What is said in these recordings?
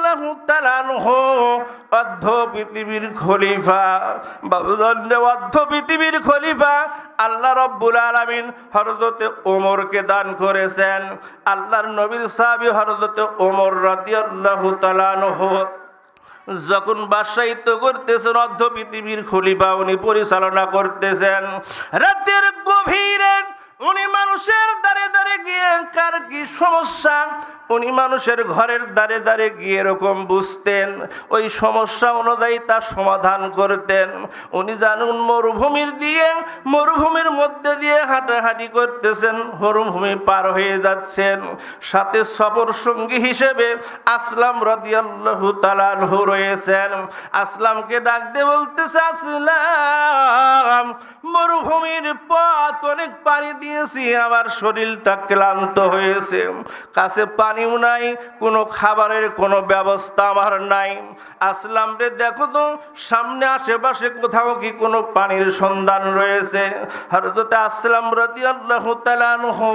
রাদিয়াল্লাহু তাআলা আনহু অর্ধ পৃথিবীর খলিফা, অর্ধ পৃথিবীর খলিফা আল্লাহ রাব্বুল আলামিন হযরতে ওমরকে দান করেছেন। আল্লাহর নবীর সাহাবী হযরতে ওমর রাদিয়াল্লাহু তাআলা আনহু যখন বাদশাহিত্ব করতেছেন, অর্ধ পৃথিবীর খলিফা উনি পরিচালনা করতেছেন, রাতের গভীরে উনি মানুষের দ্বারে দ্বারে গিয়ে কার কি সমস্যা উনি মানুষের ঘরের দ্বারে দ্বারে গিয়ে এরকম বুঝতেন, ওই সমস্যা অনুযায়ী তার সমাধান করতেন। উনি জানুন মরুভূমির মধ্যে দিয়ে হাঁটাহাঁটি করতেছেন, মরুভূমি পার হয়ে যাচ্ছেন, সাথে সফর সঙ্গী হিসেবে আসলাম রাদিয়াল্লাহু তাআলা আনহু রয়েছেন। আসলামকে ডাক দিয়ে বলতেছে, আসলাম মরুভূমির পথ অনেক পাড়ি দিয়েছি, আমার শরীরটা ক্লান্ত হয়েছে, কাছে পানিও নাই, কোনো খাবারের কোনো ব্যবস্থা আমার নাই। আসলাম রে দেখো তো সামনে আশেপাশে কোথাও কি কোনো পানির সন্ধান রয়েছে। হযরতে আসলাম রাদিয়াল্লাহু তাআলা আনহু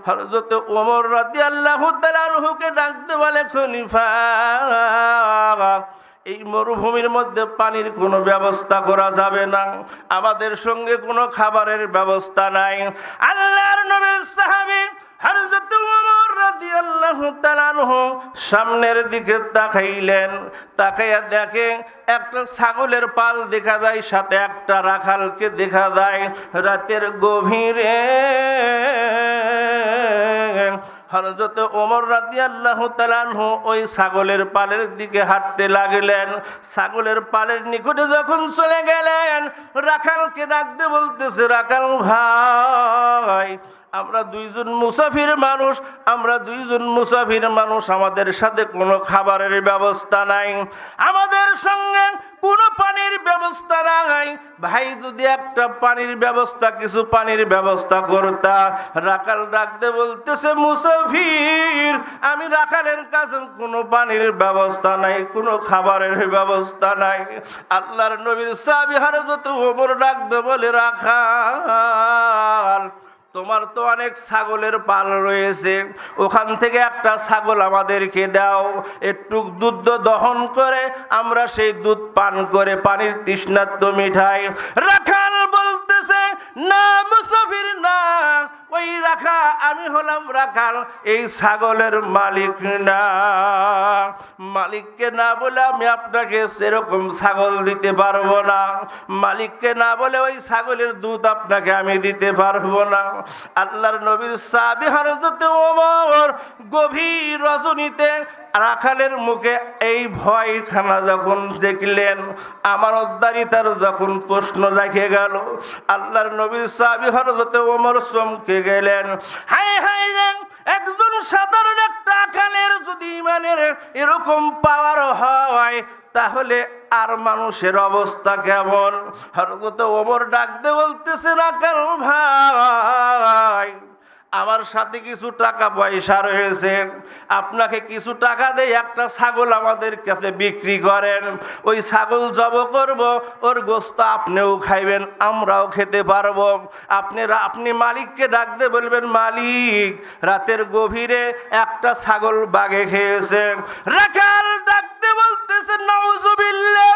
হযরতে ওমর রাদিয়াল্লাহু তাআলা আনহুকে ডাকতে বলে, খলিফা এই মরুভূমির মধ্যে পানির কোনো ব্যবস্থা করা যাবে না, আমাদের সঙ্গে কোনো খাবারের ব্যবস্থা নাই। আল্লাহর নবীর সাহাবী হযরত ওমর রাদিয়াল্লাহু তাআলা আনহু সামনের দিকে তাকাইলেন, তাকাইয়া দেখে একটা ছাগলের পাল দেখা যায়, সাথে একটা রাখালকে দেখা যায়। রাতের গভীরে হযরত ওমর রাদিয়াল্লাহু তাআলা আনহু ওই ছাগলের পালের দিকে হাঁটতে লাগলেন। ছাগলের পালের নিকটে যখন চলে গেলেন, রাখালকে ডাকতে বলতেছে, রাখাল ভাই আমরা দুইজন মুসাফির মানুষ, আমাদের সাথে কোনো খাবারের ব্যবস্থা নাই, আমাদের সঙ্গে কোনো পানির ব্যবস্থা নাই, ভাই যদি একটা কিছু পানির ব্যবস্থা করতা। রাখাল ডাকতে বলতেছে, মুসাফির আমি রাখালের কাছে কোনো পানির ব্যবস্থা নাই, কোনো খাবারের ব্যবস্থা নাই। আল্লাহর নবীর সাহাবী হযরত ওমর ডাকতে বলে, রাখাল তোমার তো অনেক ছাগলের পাল রয়েছে, ওখান থেকে একটা ছাগল আমাদেরকে দাও, একটু দুধ দহন করে আমরা সেই দুধ পান করে পানির তৃষ্ণার্ত মিঠাই। রাখাল বলতেছে, না মুসাফির না, ওই আমি হলাম রাখাল, এই ছাগলের মালিক না। মালিককে না বলে আমি আপনাকে সেরকম ছাগল দিতে পারবো না, মালিককে না বলে ওই ছাগলের দুধ আপনাকে আমি দিতে পারবো না। আল্লাহর নবীর সাহাবী হযরত ওমর গভীর রজনীতে রাখালের মুখে এই ভয়খানা যখন দেখলেন, আমানতদারিতার যখন প্রশ্ন রেখে গেল, আল্লাহর নবীর সাহাবী হযরত ওমর চমকে গেলেন। হায় হায় রে, একজন সাধারণ একটা রাখালের যদি ইমানের এরকম পাওয়ার হয়, তাহলে আর মানুষের অবস্থা কেমন? হযরত ওমর ডাকতে বলতেছে, রাখাল ভাই আমার সাথে কিছু টাকা পয়সা রয়েছে, আপনাকে কিছু টাকা দিয়ে একটা ছাগল আমাদের কাছে বিক্রি করেন, ওই ছাগল জব করব, ওর গোশত আপনিও খাইবেন আমরাও খেতে পারবো। আপনি মালিককে ডাকতে বলবেন, মালিক রাতের গভীরে একটা ছাগল বাঘে খেয়েছে। রাখাল ডাকতে বলতেছে, নাউজুবিল্লাহ,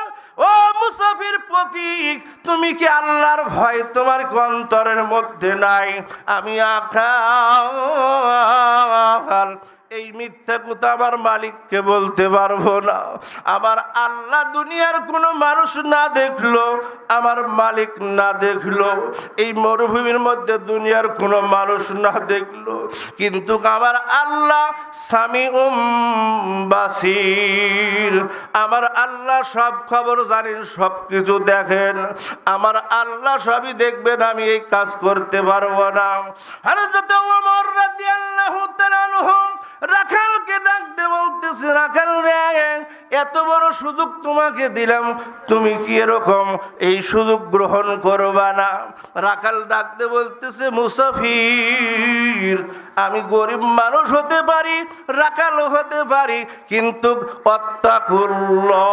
ও মুসাফির প্রতীক, তুমি কি আল্লাহর ভয় তোমার অন্তরের মধ্যে নাই? আমি আকাল এই মিথ্যা কথা আমার মালিককে বলতে পারবো না। আমার আল্লাহ দুনিয়ার কোনো মানুষ না দেখলো, আমার মালিক না দেখলো, এই মরুভূমির মধ্যে দুনিয়ার কোনো মানুষ না দেখলো, কিন্তু আমার আল্লাহ সামিউম বাসির, আমার আল্লাহ সব খবর জানেন, সব কিছু দেখেন, আমার আল্লাহ সবই দেখবেন, আমি এই কাজ করতে পারবো না। হযরত ওমর রাদিয়াল্লাহু তাআলা আনহু রাখালকে ডাকতে বলতেছে, রাখাল রে, এত বড় সুযোগ তোমাকে দিলাম, তুমি কি এরকম এই সুযোগ গ্রহণ করবা না? রাখাল ডাকতে বলতেছে, মুসাফির আমি গরিব মানুষ হতে পারি, রাখালও হতে পারি, কিন্তু আত্তাকুল্লাহ,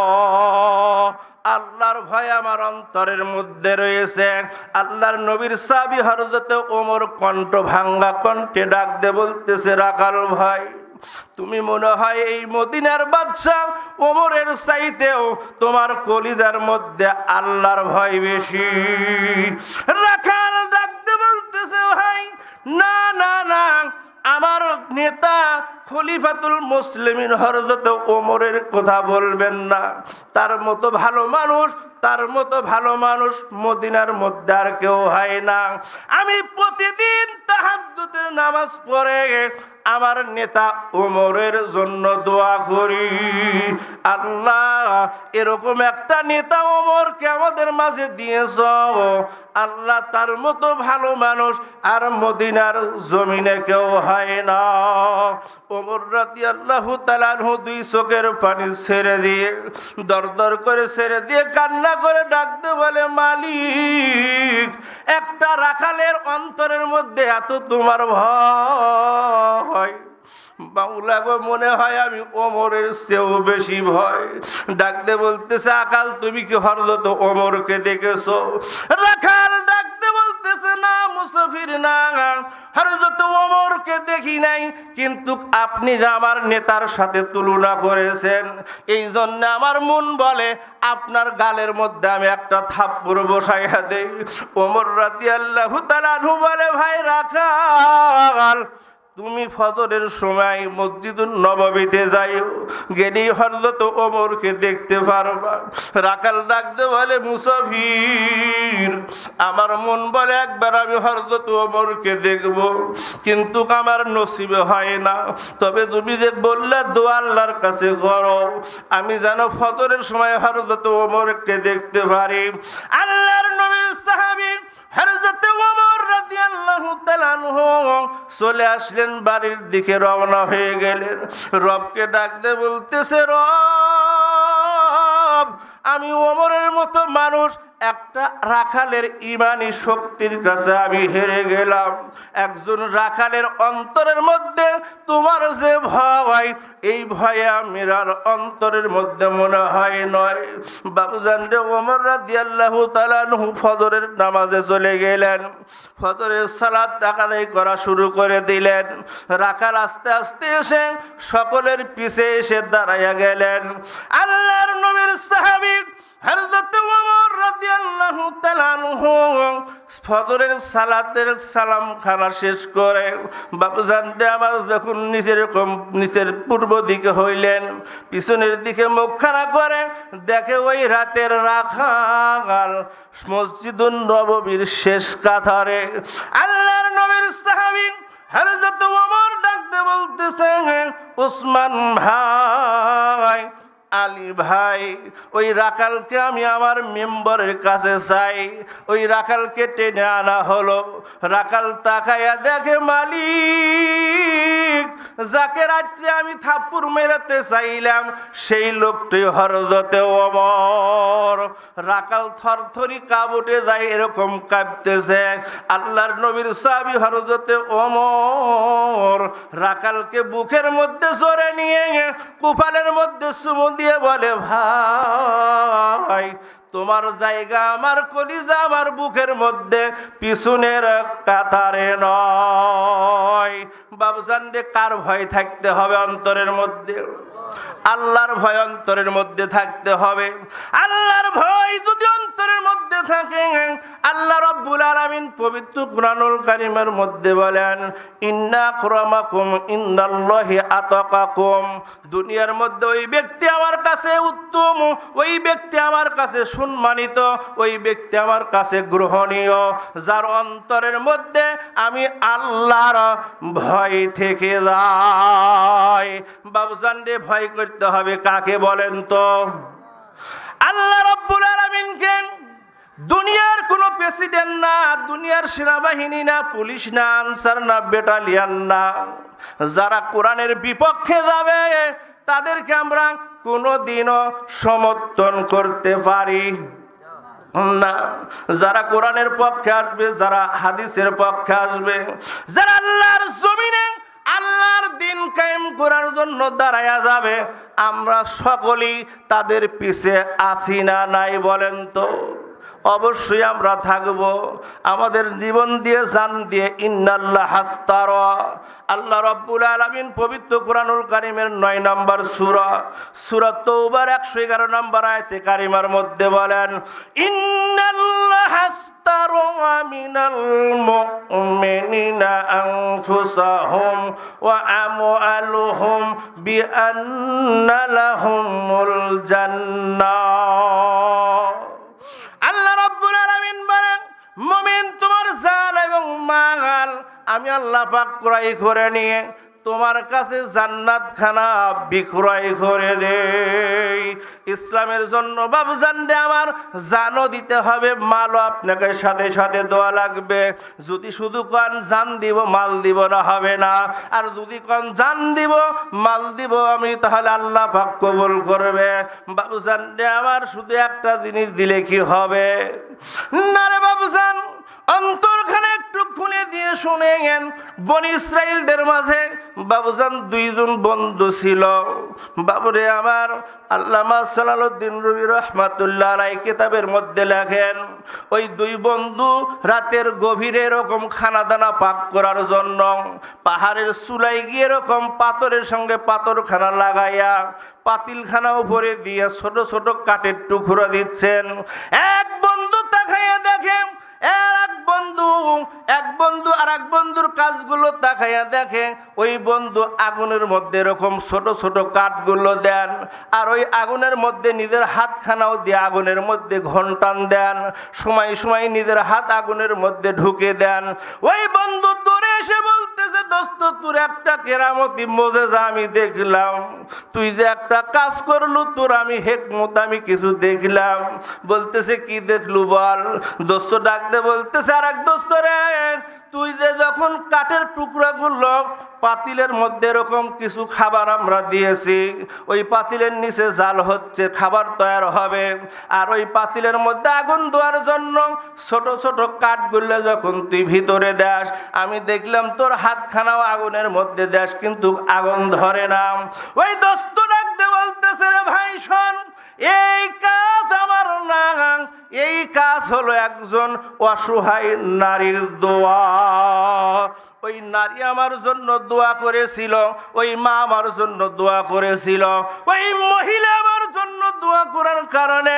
আল্লাহর ভয় আমার অন্তরের মধ্যে রয়েছে। আল্লাহর নবীর সাহাবী হযরত ওমর কণ্ঠ ভাঙ্গা কণ্ঠে ডাকতে বলতেছে, রাখাল ভাই তুমি মনে হয় এই মদিনার বাদশা ওমরের চাইতেও তোমার কলিজার মধ্যে আল্লাহর ভয় বেশি। রাখাল ডাকতে বলতেছে, ভাই না না না, আমার নেতা খলিফাতুল মুসলিমিন হযরত ওমরের কথা বলবেন না। তার মতো ভালো মানুষ, তার মতো ভালো মানুষ মদিনার মধ্যে আর কেউ হয় না। আমি প্রতিদিন তাহাজ্জুদের নামাজ পড়ে আমার নেতা ওমরের জন্য দোয়া করি, আল্লাহ এরকম একটা নেতা ওমরকে আমাদের মাঝে দিয়েছ আল্লাহ, তার মতো ভালো মানুষ আর মদিনার জমিনে কেউ হয় না। ওমর রাদিয়াল্লাহু তাআলা আনহু দুই চোখের পানি ছেড়ে দিয়ে দরদর করে ছেড়ে দিয়ে কান্না করে ডাকতে বলে, মালিক, একটা রাখালের অন্তরের মধ্যে এত তোমার ভয়, বাউলা গো, মনে হয় আমি ওমরের চেয়েও বেশি ভয়। ডাকতে বলতেছে, আকাল তুমি কি হযরত ওমরকে দেখেছো? রাখাল ডাকতে বলতেছে, না মুসাফির না, হযরত ওমরকে দেখি নাই, কিন্তু আপনি যে আমার নেতার সাথে তুলনা করেছেন, এই জন্য আমার মন বলে আপনার গালের মধ্যে আমি একটা থাপ্পড় বসাইয়া দেই। ওমর রাদিয়াল্লাহু তাআলা আনহু বলে, ভাই রাখাল, তুমি ফজরের সময় মসজিদুন নববীতে যাইও, গেলেই হযরত ওমরকে দেখতে পারবা। রাখাল ডাকতে বলে, মুসাফির, আমার মন বলে একবার আমি হযরত ওমরকে দেখব, কিন্তু আমার নসিবে হয় না। তবে তুমি যে বললে দোয়া আল্লাহর কাছে করো, আমি যেন ফজরের সময় হযরত ওমরকে দেখতে পারি। আল্লাহর নবীর সাহাবী হযরত ওমর রাদিয়াল্লাহু তাআলা আনহু চলে আসলেন, বাড়ির দিকে রওনা হয়ে গেলেন। রবকে ডাকতে বলতেছে, রব, আমি ওমরের মতো মানুষ একটা রাখালের ইমানি শক্তির কাছে আমি হেরে গেলাম। একজন রাখালের অন্তরের মধ্যে তোমার যে ভয়, এই ভয়ে আমিরার অন্তরের মধ্যে মনে হয় নয়। বাবুজান রে, ওমর রাদিয়াল্লাহু তাআলা আনহু ফজরের নামাজে চলে গেলেন। ফজরের সালাত আদায় করা শুরু করে দিলেন। রাখাল আস্তে আস্তে এসে সকলের পিছে এসে দাঁড়াইয়া গেলেন। আল্লাহর নবীর সাহাবী হযরত ওমর রাদিয়াল্লাহু তাআলা আনহু ফজরের সালাতের সালাম খানা শেষ করে বাবুজান রে আমার যখন নিচের পূর্ব দিকে হইলেন, পিছনের দিকে মুখখানা করে দেখে ওই রাতের রাখাল মসজিদুন নববীর শেষ কাতারে। আল্লাহর নবীর সাহাবী হযরত ওমর ডাকতে বলতেছেন, ওসমান ভাই, আলী ভাই, ওই রাখালকে আমি আমার মেম্বারের কাছে চাই। ওই রাখালকে টেনে আনা হলো। রাখাল তাকাইয়া দেখে, মালিক, যাকে রাত্রে আমি থাপ্পড় মেরাতে চাইলাম সেই লোকটি হযরত ওমর। রাখাল থরথরি কাঁপতে যায়, এরকম কাঁপতেছে। আল্লাহর নবীর সাহাবী হযরত ওমর রাখালকে বুকের মধ্যে জড়ে নিয়ে কুফালের মধ্যে চুমু দিয়ে বলে, ভাই, তোমার জায়গা আমার কলিজা আমার বুকের মধ্যে, পিছনের কাতারে নয়। বাবুজান রে, কার ভয় থাকতে হবে অন্তরের মধ্যে? আল্লাহর ভয় অন্তরের মধ্যে থাকতে হবে। আল্লাহর ভয় যদি অন্তরের মধ্যে থাকে, আল্লাহ রাব্বুল আলামিন পবিত্র কুরআনুল কারীমের মধ্যে বলেন, ইন্না আকরামাকুম ইনদাল্লাহি আতাকাকুম। দুনিয়ার মধ্যে ওই ব্যক্তি আমার কাছে উত্তম, ওই ব্যক্তি আমার কাছে সম্মানিত, ওই ব্যক্তি আমার কাছে গ্রহণীয়, যার অন্তরের মধ্যে আমি আল্লাহর ভয় থেকে যাই। বাবুজান রে, ভয় করতে হবে কাকে বলেন তো? আল্লাহ রাব্বুল আলামিনকে। দুনিয়ার কোনো প্রেসিডেন্ট না, দুনিয়ার সেনাবাহিনী না, পুলিশ না, আনসার না, ব্যাটালিয়ন না। যারা কোরআনের বিপক্ষে যাবে তাদেরকে আমরা কোনোদিনও সমর্থন করতে পারি না। যারা কোরআনের পক্ষে আসবে, যারা হাদিসের পক্ষে আসবে, যারা আল্লাহর জমিনে আল্লাহর দিন কায়েম করার জন্য দাঁড়ায়া যাবে, আমরা সকলেই তাদের পিছে আছি না নাই বলেন তো? অবশ্যই আমরা থাকব আমাদের জীবন দিয়ে জান দিয়ে। ইন্নাল্লাহ হাস্তারা, আল্লাহ রাব্বুল আলামিন পবিত্র কোরআনুল কারীমের 9 নম্বর সূরা সূরা তাওবার 111 নম্বর আয়াতে কারিমার মধ্যে বলেন, ইন্নাল্লাহ হাস্তারা মিনাল মুমিনিনা আনফুসাহুম ওয়া আমওয়ালুহুম বিআন্না লাহুমুল জান্নাহ। আল্লাহ রাব্বুল আলামিন বলেন, মুমিন তোমার জান এবং মাল আমি আল্লাহ পাক ক্রয় করে নিয়ে তোমার কাছে জান্নাত খানা বিক্রয় করে দেই। ইসলামের জন্য বাবুজান রে আমার জানও দিতে হবে, মালও আপনাকে সাথে সাথে দেওয়া লাগবে। যদি শুধু কোন জান দিব মাল দিব না, হবে না। আর যদি কোন জান দিব মাল দিব আমি, তাহলে আল্লাহ পাক কবুল করবে। বাবুজান রে আমার শুধু একটা জিনিস দিলে কি হবে না রে বাবুজান? অন্তরখানে একটু খুলে দিয়ে শুনেন। বনি ইসরাইলদের মাঝে বাবুজান 2 জন বন্ধু ছিল। বাবুরে আমার আল্লামা সালাউদ্দিন রুমি রহমাতুল্লাহ আলাইহি কিতাবের মধ্যে লেখেন, ওই 2 বন্ধু রাতের গভীরে এরকম খানা দানা পাক করার জন্য পাহাড়ের চুলায় গিয়ে এরকম পাথরের সঙ্গে পাথর খানা লাগাইয়া পাতিলখানা উপরে দিয়ে ছোট ছোট কাঠের টুকরো দিচ্ছেন। এক বন্ধু তাকাইয়া দেখে এক বন্ধু আর এক বন্ধুর কাজগুলো তাকাইয়া দেখে ওই বন্ধু আগুনের মধ্যে এরকম ছোট ছোট কাঠগুলো দেন, আর ওই আগুনের মধ্যে নিজের হাতখানাও দিয়ে আগুনের মধ্যে ঘন্টান দেন, সময় সময় নিজের হাত আগুনের মধ্যে ঢুকে দেন। ওই বন্ধু দূরে এসে বলতেছে, দোস্ত তোর একটা কেরামতি মোজেজা আমি দেখলাম, তুই যে একটা কাজ করলু তোর আমি হেকমত আমি কিছু দেখলাম। বলতেছে কি দেখলু বল? দোস্ত ডাকতে বলতেছে, আর এক দোস্ত রে, তুই যে যখন কাঠের টুকরাগুলো পাতিলের মধ্যে এরকম কিছু খাবার আমরা দিয়েছি, ওই পাতিলের নিচে জাল হচ্ছে, খাবার তৈরি হবে, আর ওই পাতিলের মধ্যে আগুন দেওয়ার জন্য ছোট ছোট কাঠগুলো যখন তুই ভিতরে দেস, আমি দেখলাম তোর হাতখানাও আগুনের মধ্যে দেস কিন্তু আগুন ধরে না। ওই দোস্ত ডাকতে বলতেছে, রে ভাই শোন, এই কাজ আমার না, এই কাজ হলো একজন অসহায় নারীর দোয়া। ওই নারী আমার জন্য দোয়া করেছিল, ওই মা আমার জন্য দোয়া করেছিল, ওই মহিলা আমার জন্য দোয়া করার কারণে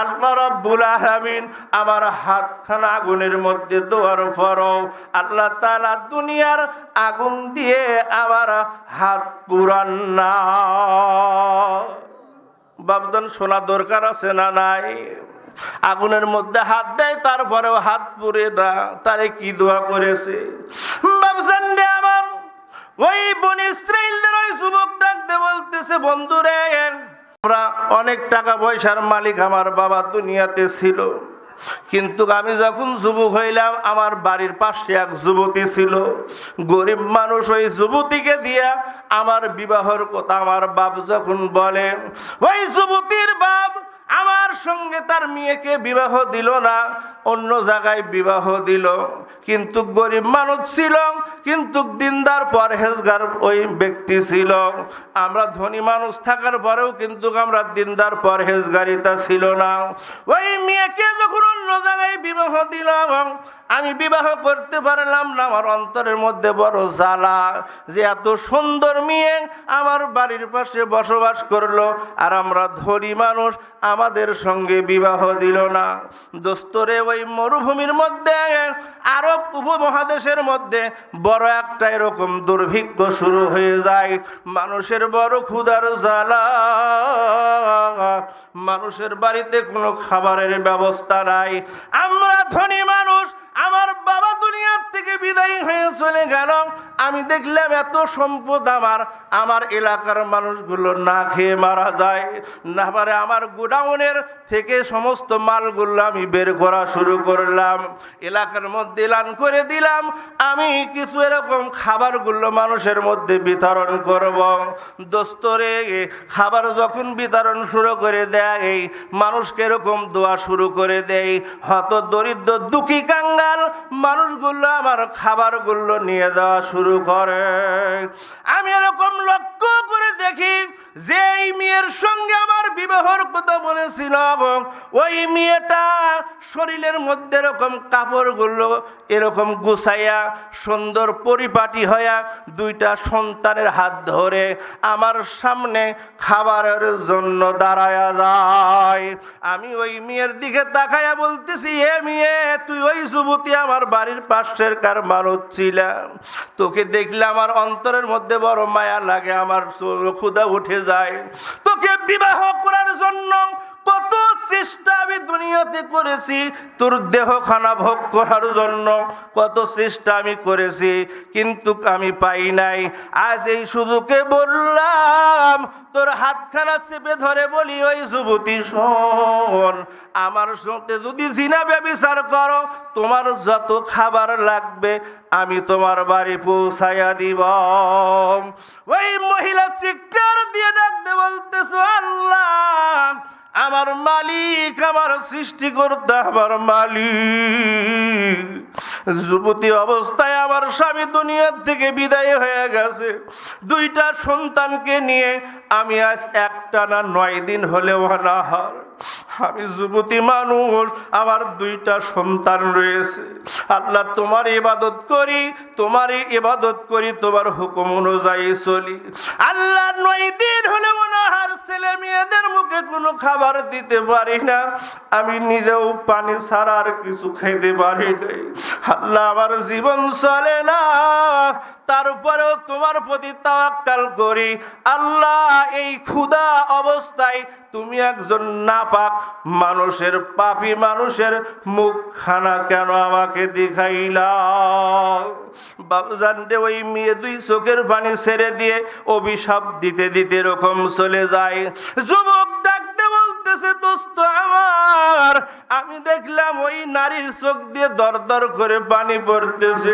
আল্লাহ রাব্বুল আলামিন আমার হাতখানা আগুনের মধ্যে দেওয়ার পরও আল্লাহ তাআলা দুনিয়ার আগুন দিয়ে আমার হাত পুরান না। বাবদান শোনা দরকার আছে না নাই? আগুনের মধ্যে হাত দেয় তারপরেও হাত পুড়ে না, তারে কি দোয়া করেছে বাবজান রে আমার। ওই বনি ইসরাইলদের ওই যুবক ডাকতে বলতেছে, বন্ধুরে আমরা অনেক টাকা পয়সার মালিক আমার বাবা দুনিয়াতে ছিল, কিন্তু আমি যখন যুবক হইলাম আমার বাড়ির পাশে এক যুবতী ছিল, গরিব মানুষ। ওই যুবতীকে দিয়া আমার বিবাহের কথা আমার বাপ যখন বলেন, ওই যুবতীর বাপ আমার সঙ্গে তার মেয়েকে বিবাহ দিল না, অন্য জায়গায় বিবাহ দিল। কিন্তু গরিব মানুষ ছিল, কিন্তু দিনদার পরহেজগার ওই ব্যক্তি ছিল। আমরা ধনী মানুষ থাকার পরেও কিন্তু আমরা দিনদার পরহেজগারিতা ছিল না। ওই মেয়েকে যখন অন্য জায়গায় বিবাহ দিল, আমি বিবাহ করতে পারলাম না। আমার অন্তরের মধ্যে বড় জ্বালা যে এত সুন্দর মেয়ে আমার বাড়ির পাশে বসবাস করলো, আর আমরা ধনী মানুষ, আমাদের সঙ্গে বিবাহ দিল না। দোস্তরে ওই মরুভূমির মধ্যে আরব উপমহাদেশের মধ্যে বড় একটা এরকম দুর্ভিক্ষ শুরু হয়ে যায়। মানুষের বড় ক্ষুধার জ্বালা, মানুষের বাড়িতে কোনো খাবারের ব্যবস্থা নাই। আমরা ধনী মানুষ, আমার বাবা দুনিয়ার থেকে বিদায় হয়ে চলে গেল। আমি দেখলাম এত সম্পদ আমার এলাকার মানুষগুলো না খেয়ে মারা যায়। না পারে আমার গোডাউনের থেকে সমস্ত মালগুলো আমি বের করা শুরু করলাম, এলাকার মধ্যে এলান করে দিলাম আমি কিছু এরকম খাবারগুলো মানুষের মধ্যে বিতরণ করব। দোস্তরে খাবার যখন বিতরণ শুরু করে দেয়, মানুষকে এরকম দোয়া শুরু করে দেয়, হত দরিদ্র দুঃখী কাঙ্গাল মানুষগুলো আমার খাবারগুলো নিয়ে দেওয়া শুরু করে। আমি এরকম লক্ষ্য করে দেখি যেই মেয়ের সঙ্গে আমার বিবাহর কথা বলেছিল, ওই মেয়েটা শরীরের মধ্যে এরকম কাপড়গুলো এরকম গুছাইয়া সুন্দর পরিপাটি হইয়া দুইটা সন্তানের হাত ধরে আমার সামনে খাবারের জন্য দাঁড়ায়া যায়। আমি ওই মেয়ের দিকে তাকাইয়া বলতেছি, এ মেয়ে, তুই ওই যুবতী আমার বাড়ির পাশের কার মানুষ ছিলাম, তোকে দেখলে আমার অন্তরের মধ্যে বড় মায়া লাগে, আমার ক্ষুধা উঠে যায়। তোকে বিবাহ করার জন্য কত চেষ্টা আমি দুনিয়াতে করেছি, তোর দেহখানা ভোগ করার জন্য কত চেষ্টা আমি করেছি, কিন্তু আমি পাই নাই। আজ এই সুযোগে বললাম, তোর হাতখানা চেপে ধরে বলি, ওই যুবতী শোন, আমার সাথে যদি জিনা ব্যভিচার করো, তোমার যত খাবার লাগবে আমি তোমার বাড়ি পৌঁছাইয়া দিব। ওই মহিলা চিৎকার দিয়ে ডাকতে বলতেছ, আল্লাহ, আমার মালিক, আমার সৃষ্টিকর্তা, আমার মালিক, যুবতী অবস্থায় আমার স্বামী দুনিয়ার থেকে বিদায় হয়ে গেছে, দুইটা সন্তানকে নিয়ে আমি আজ একটানা 9 দিন হলেও অনাহার। আমি যুবতী মানুষ, আমার দুইটা সন্তান রয়েছে। আল্লাহ, তোমার ইবাদত করি, তোমারই ইবাদত করি, তোমার হুকুম অনুযায়ী চলি। আল্লাহ, 9 দিন হলে অনাহার, ছেলে মেয়েদের মুখে কোনো খাবার দিতে পারি না, আমি নিজেও পানি ছাড়া আর কিছু খাইতে পারি নাই। আল্লাহ, আমার জীবন চলে না, তারপরেও তোমার প্রতি তাওয়াক্কাল করি। আল্লাহ, এই ক্ষুধা অবস্থায় তুমি একজন নাপাক মানুষের, পাপী মানুষের মুখখানা কেন আমাকে দেখাইলা? বাবুজান রে, ওই মেয়ে 2 চোখের পানি ছেড়ে দিয়ে অভিশাপ দিতে দিতে এরকম চলে যায়। যুবক ডাকতে বলতেছে, দোস্ত আমার, আমি দেখলাম ওই নারীর চোখ দিয়ে দর দর করে পানি পড়তেছে,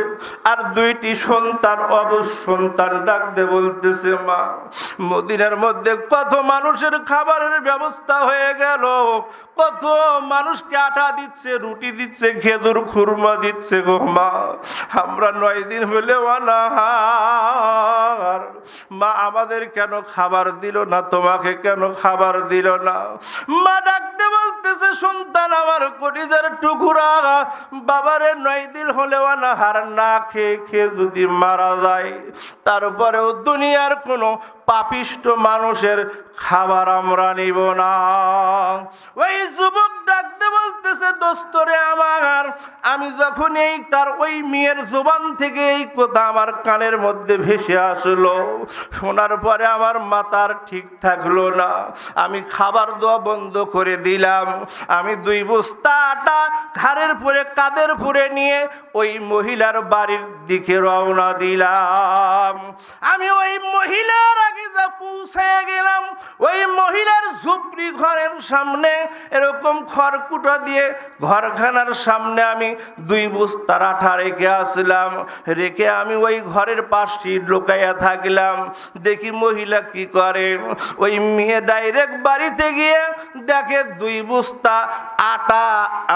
আর 2টি সন্তান, অবশ সন্তান ডাকতে বলতেছে, মা, মদিনার মধ্যে কত মানুষের খাবারের ব্যবস্থা হয়ে গেল, কত মানুষকে আটা দিচ্ছে, রুটি দিচ্ছে, খেজুর খুরমা দিচ্ছে গো মা, আমরা 9 দিন হলে অনাহার, মা, আমাদের কেন খাবার দিল না, তোমাকে কেন খাবার দিল না? মা ডাকতে বলতেছে, সন্তান আমার কলিজার টুকরা, বাবারে 9 দিন হলে অনাহার, না খেয়ে খেয়ে যদি মারা যায়, তারপরেও দুনিয়ার কোনো পাপিষ্ট মানুষের খাবার আমরা নিব না। ওই যুবক ডাকতে বলতেছে, দোস্তরে আমার, আমি যখন এই তার ওই মেয়ের জবান থেকে এই কথা আমার কানের মধ্যে ভেসে আসলো, শোনার পরে আমার মাথার ঠিক থাকলো না, আমি খাবার দেওয়া বন্ধ করে দিলাম। আমি 2 বস্তা আটা ঘাড়ের পুরে, কাঁধের পুরে নিয়ে ওই মহিলার বাড়ির দিকে রওনা দিলাম। আমি ওই মহিলার আগে যা পৌঁছে গেলাম, ওই মহিলার ঝুপড়ি ঘরের সামনে এরকম খড়কুটা দিয়ে ঘরখানার সামনে আমি 2 বস্তার আটা রেখে আসলাম। রেখে আমি ওই ঘরের পাশে লুকাইয়া থাকলাম। দেখি মহিলা কি করে, ওই মেয়ে ডাইরেক্ট বাড়িতে গিয়ে দেখে 2 বস্তা আটা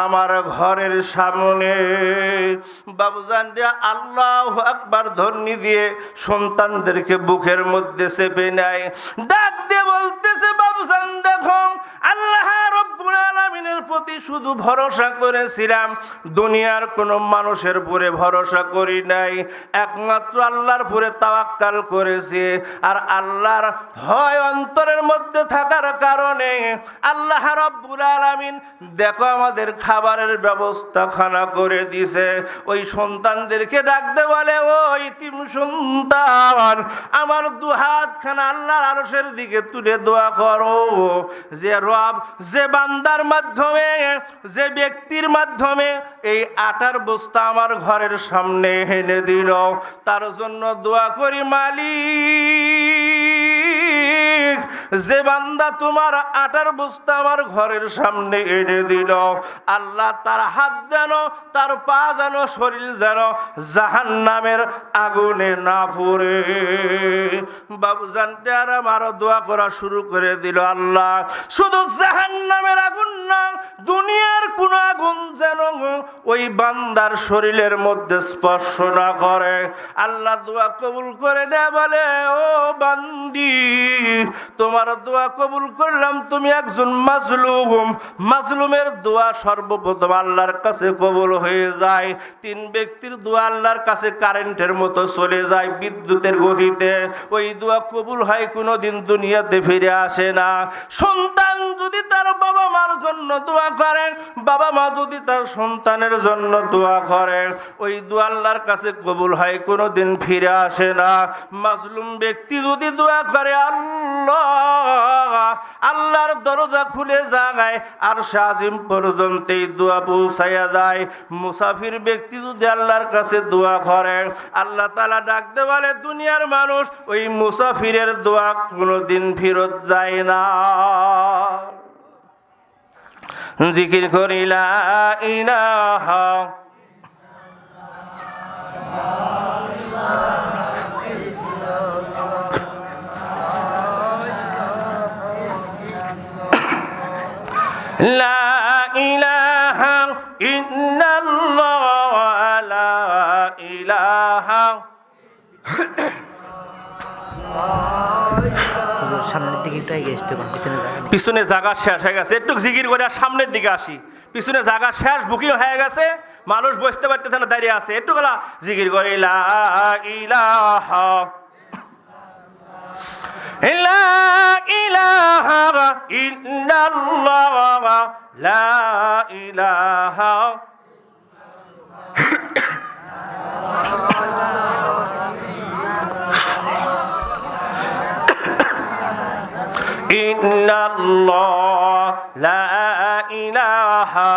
আমার ঘরের সামনে। বাবুজান রে, আল্লাহু আকবার ধ্বনি দিয়ে সন্তানদেরকে বুকের মধ্যে চেপে নেয়, ডাক দিয়ে বলতেছে, বাবুজান দেখো, আল্লাহ রব্বুল আলামিনের প্রতি শুধু ভরসা করেছিলাম, দুনিয়ার কোনো মানুষের উপরে ভরসা করি নাই, একমাত্র আল্লাহর উপরে তাওয়াক্কাল করেছি। আর আল্লাহর ভয় অন্তরের মধ্যে থাকার কারণে আল্লাহ রব্বুল আলামিন দেখো আমাদের খাবারের ব্যবস্থা খানা করে দিছে। ওই সন্তানদেরকে ডাকতে বলে, ও ইতিম সন্তান, আমার 2 হাতখানা আল্লাহর আরশের দিকে তুলে দোয়া করো, যে রব, যে বান্দার মাধ্যমে, যে ব্যক্তির মাধ্যমে এই আটার বস্তা আমার ঘরের সামনে এনে দিল, তার জন্য দোয়া করি, মালিক, যে বান্দা তোমার আটার বস্তা আমার ঘরের সামনে এনে দিল, আল্লাহ তার হাত যেন, তার পা যেন, শরীর যেন জাহান্নামের আগুনে না পড়ে। বাবুজান আর আমার দোয়া করা শুরু করে দিল, আল্লাহ শুধু জাহান্নামের আগুন না, দুনিয়ার কোন আগুন যেন ওই বান্দার শরীরের মধ্যে স্পর্শ না করে। আল্লাহ দোয়া কবুল করে নেয়, বলে ও বান্দি তোমার দোয়া কবুল করলাম, তুমি একজন মাজলুম, মাজলুমের দোয়া সর্বপ্রথম আল্লাহর কাছে কবুল হয়ে যায়। 3 ব্যক্তির দোয়া আল্লাহর কাছে কারেন্টের মতো চলে যায়, বিদ্যুতের গতিতে। ওই দোয়া কবুল হয়, কোনোদিন দুনিয়াতে ফিরে আসে না। সন্তান যদি তার বাবা মার জন্য দোয়া করে, বাবা মা যদি তার সন্তানের জন্য দোয়া করে, ওই দোয়া আল্লাহর কাছে কবুল হয়, কোনোদিন ফিরে আসে না। মাজলুম ব্যক্তি যদি দোয়া করে, আল্লাহর দরজা খুলে যায়, আর শাজিম পর্যন্ত এই দোয়া পৌঁছাইয়া যায়। মুসাফির ব্যক্তি যদি আল্লাহর কাছে দোয়া করে, আল্লাহ তাআলা ডাকতে বলে, দুনিয়ার মানুষ ওই মুসাফিরের দোয়া কোনোদিন ফেরত যায় না। জিকির করি লা ইলাহা লা ইলাহা ইল্লাল্লাহ, লা ইলাহা। সামনের দিকে একটু এগিয়ে আসতে পারেন, পিছনে জায়গা শেষ হয়ে গেছে, একটু জিকির করে আর সামনের দিকে আসি। পিছনে জায়গা শেষ, বুকিং হয়ে গেছে, মানুষ বসতে পারতেছে না, দাঁড়িয়ে আছে। একটু গলা জিকির করে লা ইলাহা লা ইলাহা ইল্লাল্লাহ, লা ইলাহা ইল্লাল্লাহ, লা ইলাহা।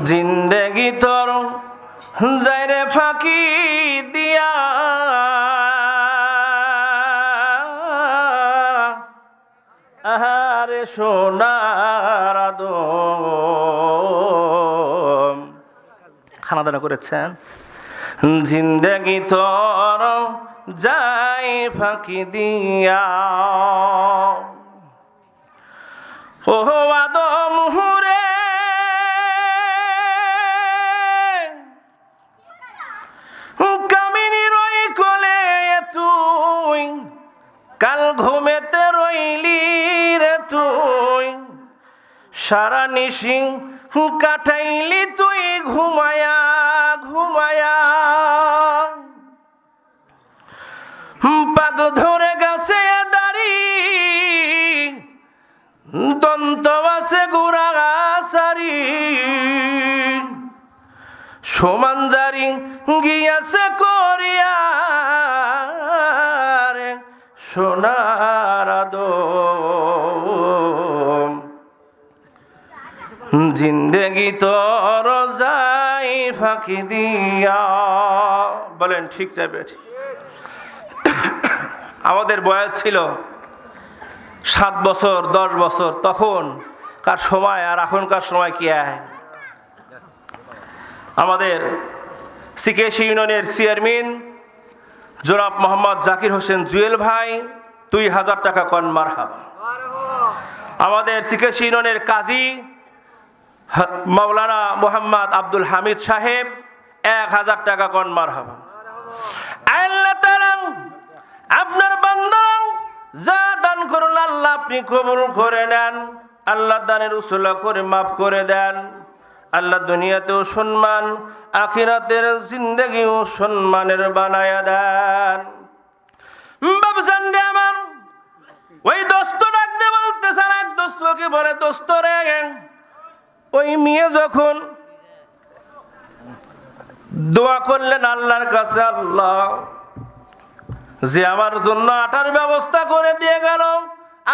জিন্দেগি তোর যাইরে ফাঁকি দিয়া, আহারে সোনার আদম। খানা দানা করেছেন। জিন্দেগি তোর যাই ফাঁকি দিয়া, ও আদম হুরে কামিনী রই কোলে তুই, কাল ঘুমেতে রইলি রে তুই, সারা নিশিং কাটাইলি তুই ঘুমায়া ঘুমায়া। পাগ ধরে গেছে দাড়ি, দন্ত আছে গুড়া সারি, সমান জারি গিয়াছে করিয়া রে সোনার আদম। জিন্দেগি তোর যাই ফাঁকি দিয়া। বলেন ঠিক যাবে? আমাদের বয়স ছিল 7 বছর 10 বছর, তখন কার সময় আর এখনকার সময় কি হয়? আমাদের সিকেশি ইউনিয়নের চেয়ারম্যান জনাব মোহাম্মদ জাকির হোসেন জুয়েল ভাই 2000 টাকা কন মারহাবা। আমাদের সিকেশি ইউনিয়নের কাজী মাওলানা মোহাম্মদ আব্দুল হামিদ সাহেব 1000 টাকা কন মারহাবা। আল্লাহ তাআলা আপনার বান্দা যা দান করুন আল্লাহ আপনি কবুল করে নেন। আল্লাহ দানের উসুলা করে মাফ করে দেন। আল্লাহ দুনিয়াতেও সম্মান, আখিরাতের জিন্দেগিও সম্মানের বানায়া দেন। বাবজান রে আমার, ওই দোস্ত ডাকতে বলতেছেন, এক দোস্তকে বলে, দোস্ত রে, ওই মেয়ে যখন দোয়া করলেন আল্লাহর কাছে, আল্লাহ যে আমার জন্য আটার ব্যবস্থা করে দিয়ে গেল,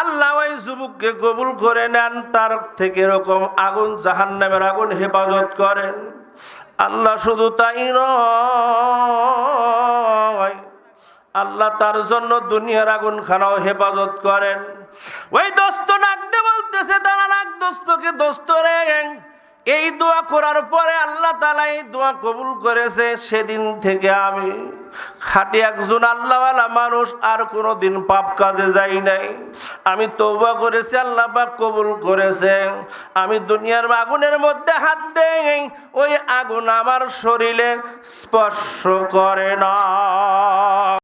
আল্লাহ ওই যুবককে কবুল করে নেন, তার থেকে এরকম আগুন, জাহান্নামের আগুন হেফাজত করেন। আল্লাহ শুধু তাই নয়, আল্লাহ তার জন্য দুনিয়ার আগুন খানাও হেফাজত করেন। ওই দোস্ত নাকতে বলতেছে, তারা নাক দোস্তকে দোস্ত রে, এই দোয়া করার পরে আল্লাহ তাআলা এই দোয়া কবুল করেছে। সেদিন থেকে আমি খাঁটি একজন আল্লাহওয়ালা মানুষ, আর কোনোদিন পাপ কাজে যাই নাই। আমি তওবা করেছি, আল্লাহ পাক কবুল করেছে। আমি দুনিয়ার আগুনের মধ্যে হাত দেই, ওই আগুন আমার শরীরে স্পর্শ করে না।